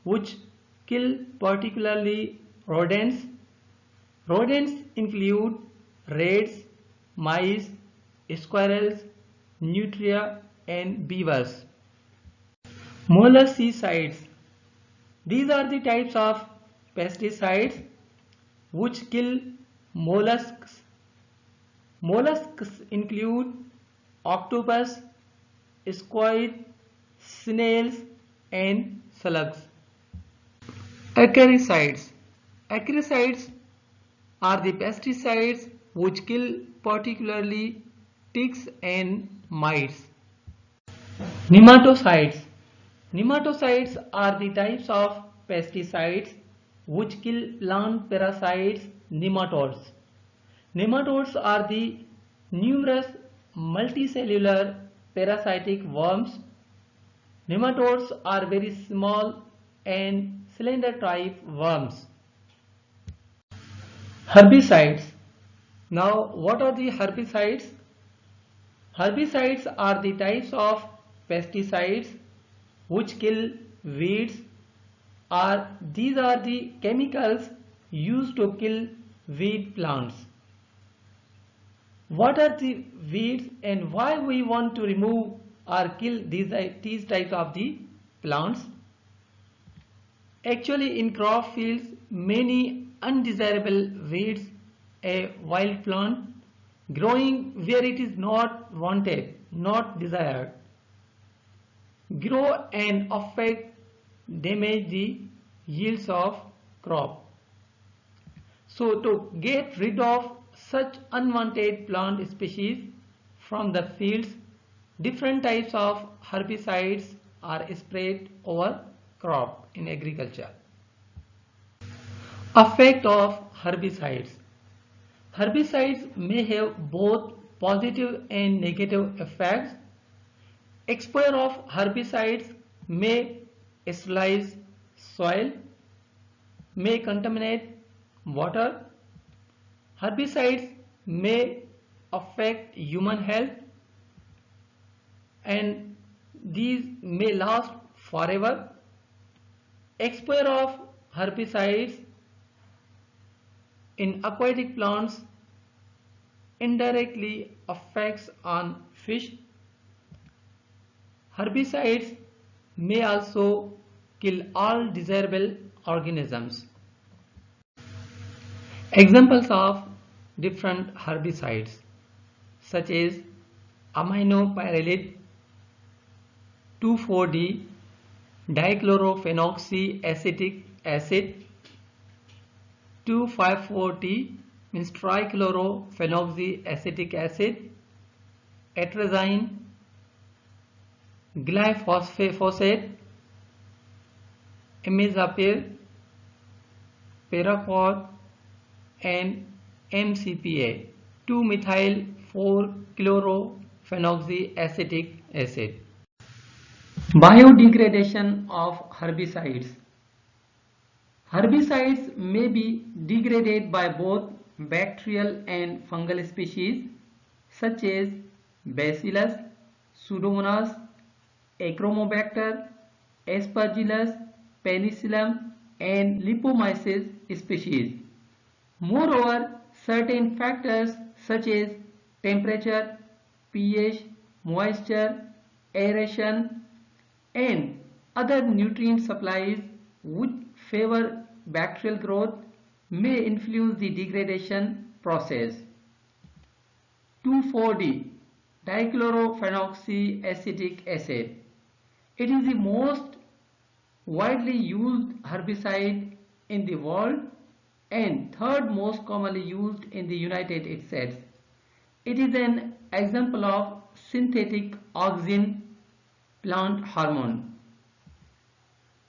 which kill particularly rodents. Rodents include rats, mice, squirrels, nutria and beavers. Molluscicides. These are the types of pesticides which kill mollusks. Mollusks include octopus, squid, snails and slugs. Acaricides. Acaricides are the pesticides which kill particularly ticks and mites. Nematocides. Nematocides are the types of pesticides which kill plant parasites, nematodes. Nematodes are the numerous multicellular parasitic worms. Nematodes are very small and cylinder type worms. Herbicides. Now what are the herbicides? Herbicides are the types of pesticides which kill weeds, or these are the chemicals used to kill weed plants. What are the weeds and why we want to remove or kill these types of the plants? Actually, in crop fields, many undesirable weeds, a wild plant growing where it is not wanted, not desired, grow and affect, damage the yields of crop. So to get rid of such unwanted plant species from the fields, different types of herbicides are sprayed over crop in agriculture. Effect of herbicides. Herbicides may have both positive and negative effects. Exposure of herbicides may sterilize soil, may contaminate water. Herbicides may affect human health and these may last forever. Exposure of herbicides in aquatic plants indirectly affects on fish. Herbicides may also kill all desirable organisms. Examples of different herbicides such as aminopyralid, 2,4-D, dichlorophenoxyacetic acid, 2,5,4-T means trichlorophenoxyacetic acid, atrazine, glyphosate, imidazopyr, paraquat, and MCPA, 2-methyl-4-chlorophenoxyacetic acid. Biodegradation of herbicides. Herbicides may be degraded by both bacterial and fungal species such as Bacillus, Pseudomonas, Achromobacter, Aspergillus, Penicillium, and Lipomyces species. Moreover, certain factors such as temperature, pH, moisture, aeration, and other nutrient supplies which favor bacterial growth may influence the degradation process. 2,4-D dichlorophenoxyacetic acid. It is the most widely used herbicide in the world and third most commonly used in the United States. It is an example of synthetic auxin plant hormone.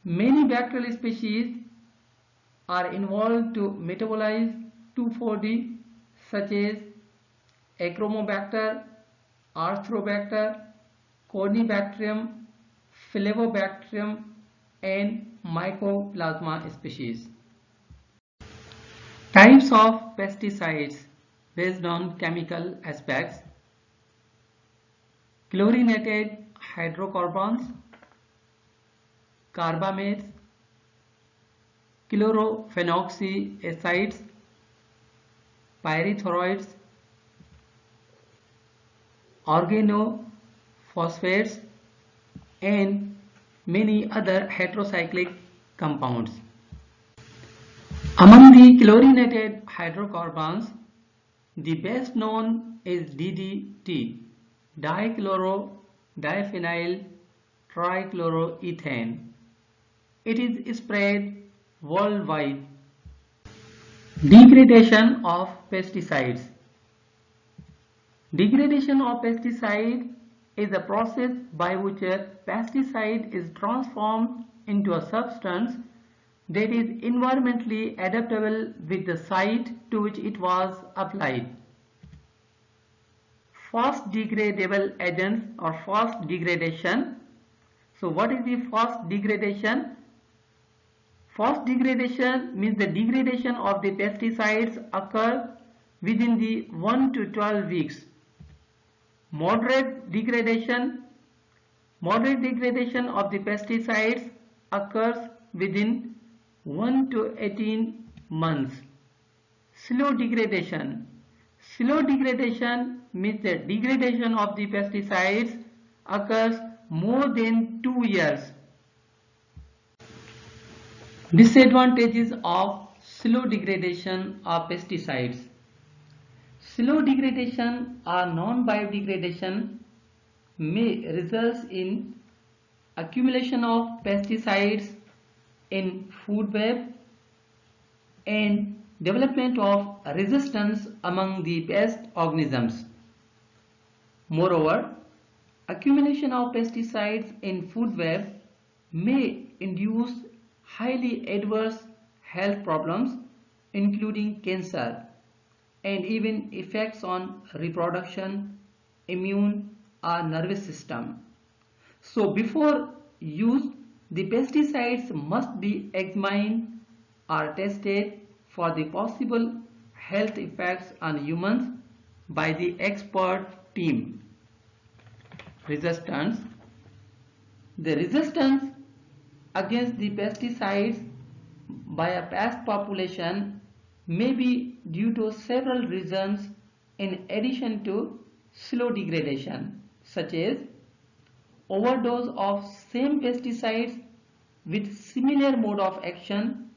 Many bacterial species are involved to metabolize 2,4-D such as Achromobacter, Arthrobacter, Corynebacterium, Flavobacterium, and Mycoplasma species. Types of pesticides based on chemical aspects. Chlorinated hydrocarbons, carbamates, chlorophenoxyacids, pyrethroids, organophosphates, and many other heterocyclic compounds. Among the chlorinated hydrocarbons, the best known is D.D.T, dichloro-diphenyl trichloroethane. It is spread worldwide. Degradation of pesticides. Degradation of pesticide is a process by which a pesticide is transformed into a substance that is environmentally adaptable with the site to which it was applied. Fast degradable agents or fast degradation. So what is the fast degradation? Fast degradation means the degradation of the pesticides occur within the 1 to 12 weeks. Moderate degradation of the pesticides occurs within 1 to 18 months. Slow degradation means the degradation of the pesticides occurs more than 2 years. Disadvantages of slow degradation of pesticides. Slow degradation or non-biodegradation may result in accumulation of pesticides in food web and development of resistance among the pest organisms. Moreover, accumulation of pesticides in food web may induce highly adverse health problems including cancer and even effects on reproduction, immune or nervous system. So before use, the pesticides must be examined or tested for the possible health effects on humans by the expert team. Resistance. The resistance against the pesticides by a pest population may be due to several reasons in addition to slow degradation, such as overdose of same pesticides with similar mode of action,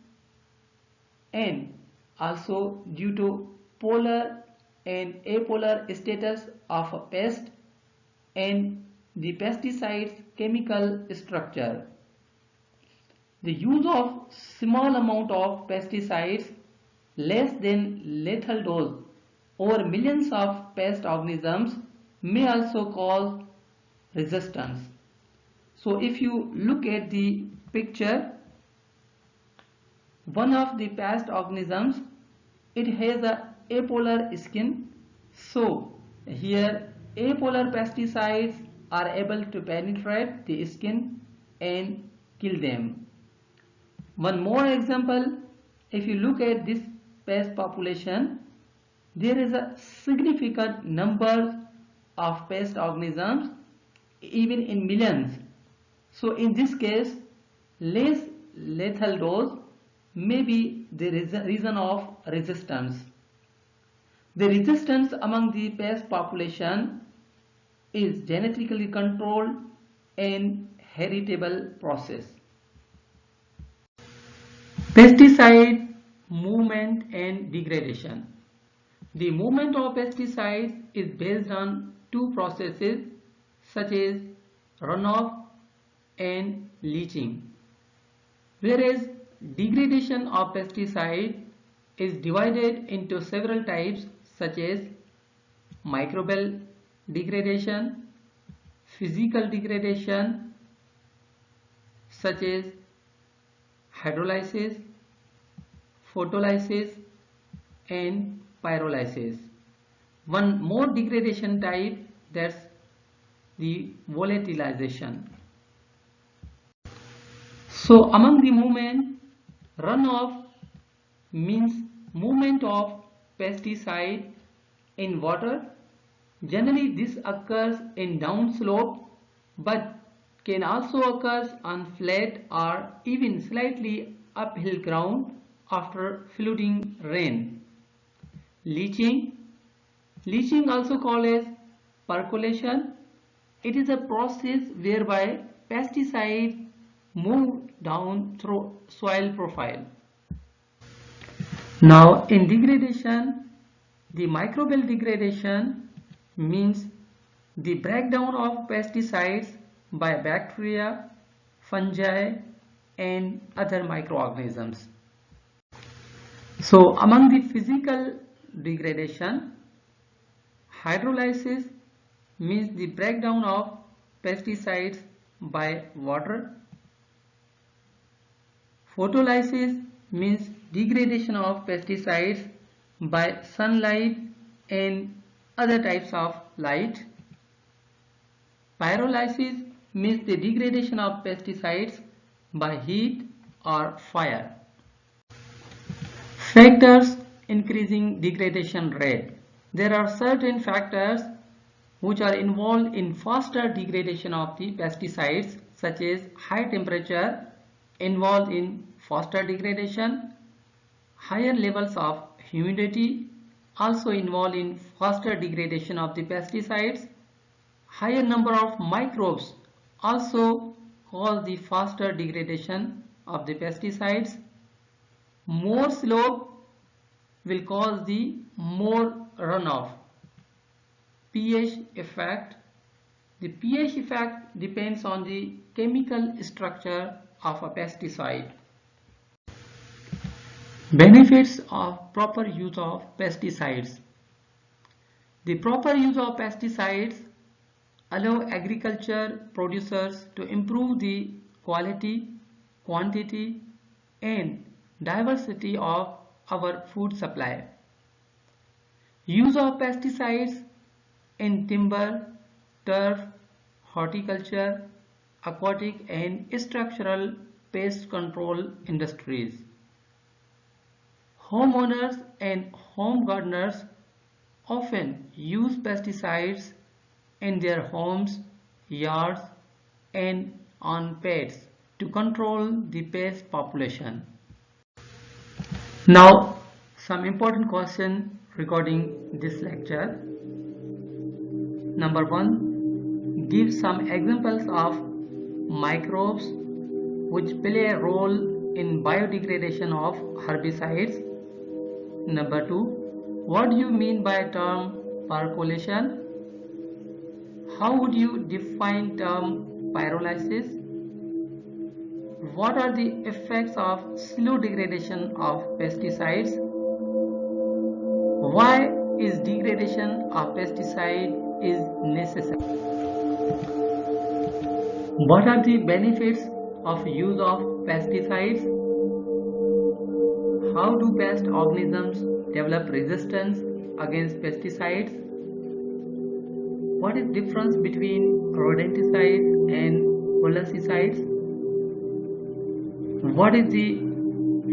and also due to polar and apolar status of a pest and the pesticide's chemical structure. The use of small amount of pesticides less than lethal dose over millions of pest organisms may also cause resistance. So if you look at the picture, One of the pest organisms, it has a apolar skin, so here apolar pesticides are able to penetrate the skin and kill them. One more example, if you look at this pest population, there is a significant number of pest organisms, even in millions. So in this case, less lethal dose may be the reason of resistance. The resistance among the pest population is genetically controlled and heritable process. Pesticide movement and degradation. The movement of pesticides is based on two processes such as runoff and leaching, whereas degradation of pesticide is divided into several types such as microbial degradation, physical degradation such as hydrolysis, photolysis and pyrolysis. One more degradation type, that's the volatilization. So among the movement, runoff means movement of pesticide in water. Generally this occurs in downslope but can also occur on flat or even slightly uphill ground after flooding rain. Leaching also called as percolation. It is a process whereby pesticides move down through soil profile. Now in degradation, the microbial degradation means the breakdown of pesticides by bacteria, fungi and other microorganisms. So among the physical degradation, hydrolysis means the breakdown of pesticides by water. Photolysis means degradation of pesticides by sunlight and other types of light. Pyrolysis means the degradation of pesticides by heat or fire. Factors increasing degradation rate. There are certain factors which are involved in faster degradation of the pesticides, such as high temperature involved in faster degradation, higher levels of humidity also involved in faster degradation of the pesticides, higher number of microbes also cause the faster degradation of the pesticides, more slope will cause the more runoff. pH effect. The pH effect depends on the chemical structure of a pesticide. Benefits of proper use of pesticides. The proper use of pesticides allow agriculture producers to improve the quality, quantity and diversity of our food supply. Use of pesticides in timber, turf, horticulture, aquatic and structural pest control industries. Homeowners and home gardeners often use pesticides in their homes, yards and on pets to control the pest population. Now some important questions regarding this lecture. Number 1. Give some examples of microbes which play a role in biodegradation of herbicides. Number 2. What do you mean by term percolation? How would you define term pyrolysis? What are the effects of slow degradation of pesticides? Why is degradation of pesticide is necessary? What are the benefits of use of pesticides? How do pest organisms develop resistance against pesticides? What is the difference between rodenticides and pesticides? What is the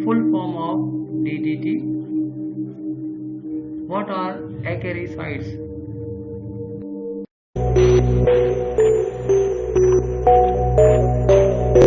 full form of D.D.T? What are acaricides?